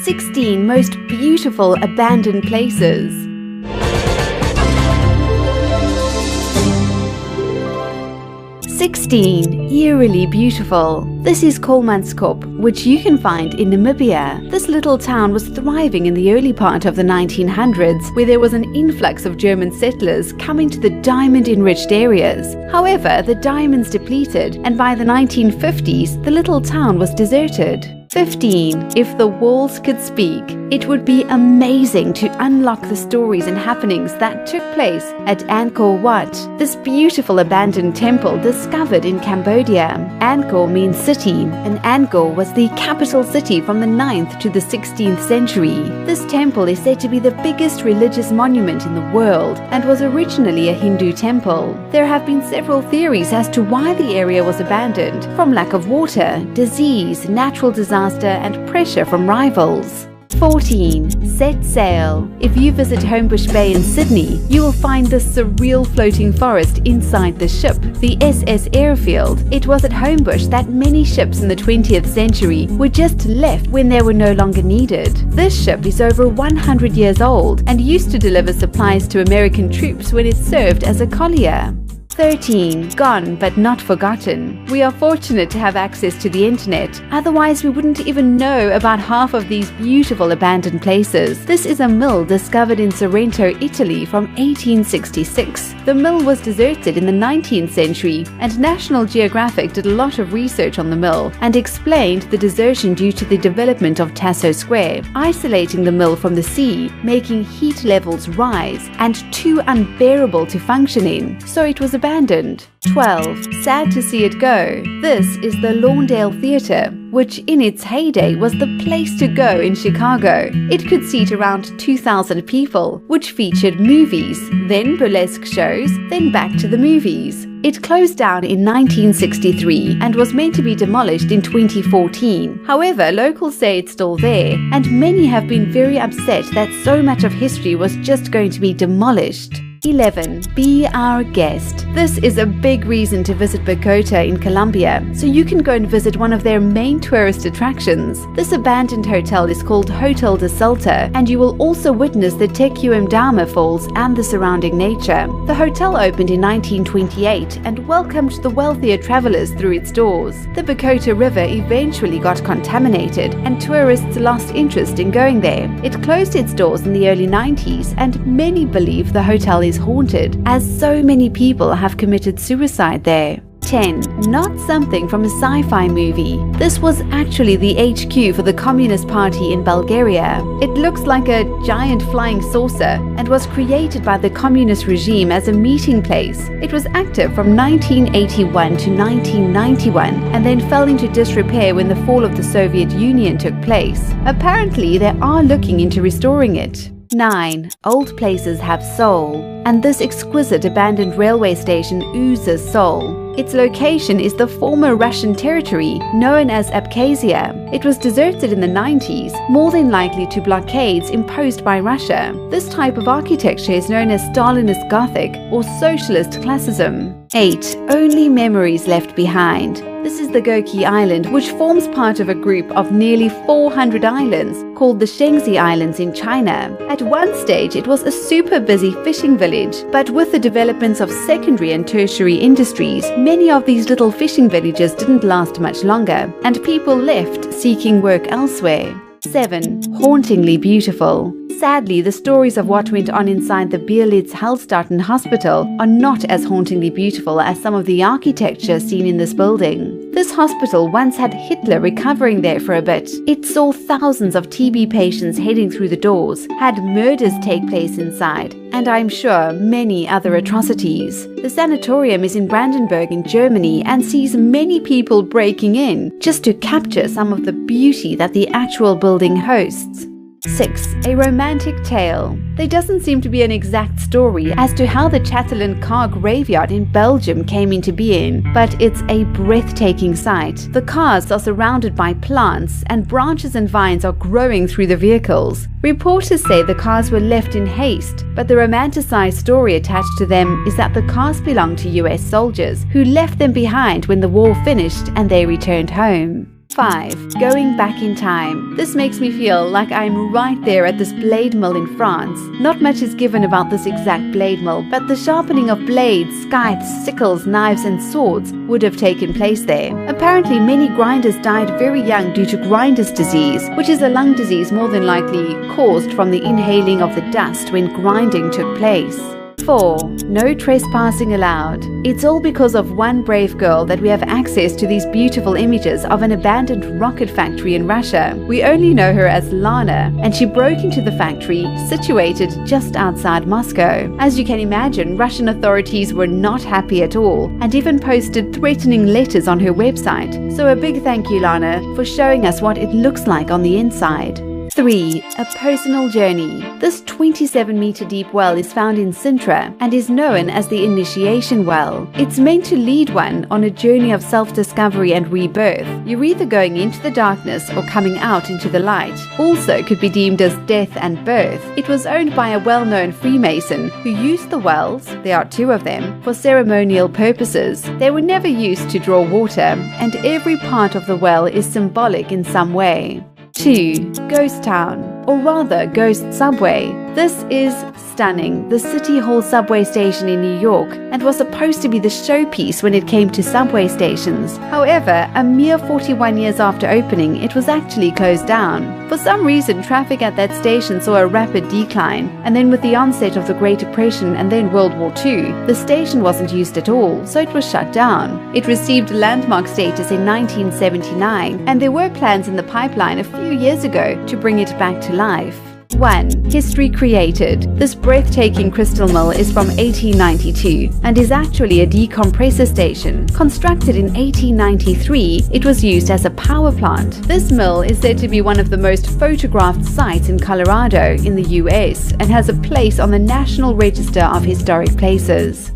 16 most beautiful abandoned places. 16. Eerily beautiful. This is Kolmanskop, which you can find in Namibia. This little town was thriving in the early part of the 1900s, where there was an influx of German settlers coming to the diamond-enriched areas. However, the diamonds depleted, and by the 1950s, the little town was deserted. 15. If the walls could speak. It would be amazing to unlock the stories and happenings that took place at Angkor Wat, this beautiful abandoned temple discovered in Cambodia. Angkor means city, and Angkor was the capital city from the 9th to the 16th century. This temple is said to be the biggest religious monument in the world and was originally a Hindu temple. There have been several theories as to why the area was abandoned, from lack of water, disease, natural disaster, and pressure from rivals. 14. Set sail. If you visit Homebush Bay in Sydney, you will find this surreal floating forest inside the ship, the SS Airfield. It was at Homebush that many ships in the 20th century were just left when they were no longer needed. This ship is over 100 years old and used to deliver supplies to American troops when it served as a collier. 13. Gone but not forgotten. We are fortunate to have access to the internet, otherwise we wouldn't even know about half of these beautiful abandoned places. This is a mill discovered in Sorrento, Italy from 1866. The mill was deserted in the 19th century, and National Geographic did a lot of research on the mill and explained the desertion due to the development of Tasso Square, isolating the mill from the sea, making heat levels rise and too unbearable to function in, so it was abandoned. 12. Sad to see it go. This is the Lawndale Theatre, which in its heyday was the place to go in Chicago. It could seat around 2,000 people, which featured movies, then burlesque shows, then back to the movies. It closed down in 1963 and was meant to be demolished in 2014. However, locals say it's still there, and many have been very upset that so much of history was just going to be demolished. 11. Be our guest. This is a big reason to visit Bogota in Colombia, so you can go and visit one of their main tourist attractions. This abandoned hotel is called Hotel de Salta, and you will also witness the Tequendama Falls and the surrounding nature. The hotel opened in 1928 and welcomed the wealthier travelers through its doors. The Bogota River eventually got contaminated, and tourists lost interest in going there. It closed its doors in the early 90s, and many believe the hotel is haunted, as so many people have committed suicide there. 10. Not something from a sci-fi movie. This was actually the HQ for the Communist Party in Bulgaria. It looks like a giant flying saucer and was created by the communist regime as a meeting place. It was active from 1981 to 1991 and then fell into disrepair when the fall of the Soviet Union took place. Apparently, they are looking into restoring it. 9. Old places have soul, and this exquisite abandoned railway station oozes soul. Its location is the former Russian territory known as Abkhazia. It was deserted in the 90s, more than likely to blockades imposed by Russia. This type of architecture is known as Stalinist Gothic or Socialist Classicism. 8. Only memories left behind. This is the Goki Island, which forms part of a group of nearly 400 islands called the Shengzi Islands in China. At one stage, it was a super busy fishing village, but with the developments of secondary and tertiary industries, many of these little fishing villages didn't last much longer, and people left seeking work elsewhere. 7. Hauntingly beautiful. Sadly, the stories of what went on inside the Bierlitz Hallstatten Hospital are not as hauntingly beautiful as some of the architecture seen in this building. This hospital once had Hitler recovering there for a bit. It saw thousands of TB patients heading through the doors, had murders take place inside, and I'm sure many other atrocities. The sanatorium is in Brandenburg in Germany and sees many people breaking in just to capture some of the beauty that the actual building hosts. 6. A romantic tale. There doesn't seem to be an exact story as to how the Chatelain car graveyard in Belgium came into being, but it's a breathtaking sight. The cars are surrounded by plants, and branches and vines are growing through the vehicles. Reporters say the cars were left in haste, but the romanticized story attached to them is that the cars belonged to US soldiers who left them behind when the war finished and they returned home. 5. Going back in time. This makes me feel like I'm right there at this blade mill in France. Not much is given about this exact blade mill, but the sharpening of blades, scythes, sickles, knives and swords would have taken place there. Apparently many grinders died very young due to grinder's disease, which is a lung disease more than likely caused from the inhaling of the dust when grinding took place. 4. No trespassing allowed. It's all because of one brave girl that we have access to these beautiful images of an abandoned rocket factory in Russia. We only know her as Lana, and she broke into the factory situated just outside Moscow. As you can imagine, Russian authorities were not happy at all and even posted threatening letters on her website. So a big thank you, Lana, for showing us what it looks like on the inside. 3. A personal journey. This 27-meter deep well is found in Sintra and is known as the Initiation Well. It's meant to lead one on a journey of self-discovery and rebirth. You're either going into the darkness or coming out into the light. Also could be deemed as death and birth. It was owned by a well-known Freemason who used the wells, there are 2 of them, for ceremonial purposes. They were never used to draw water, and every part of the well is symbolic in some way. 2. Ghost Town, or rather Ghost Subway. This is stunning. The City Hall subway station in New York, and was supposed to be the showpiece when it came to subway stations. However, a mere 41 years after opening, it was actually closed down. For some reason, traffic at that station saw a rapid decline, and then with the onset of the Great Depression and then World War II, the station wasn't used at all, so it was shut down. It received landmark status in 1979, and there were plans in the pipeline a few years ago to bring it back to life. 1. History created. This breathtaking crystal mill is from 1892 and is actually a decompressor station. Constructed in 1893, it was used as a power plant. This mill is said to be one of the most photographed sites in Colorado in the US and has a place on the National Register of Historic Places.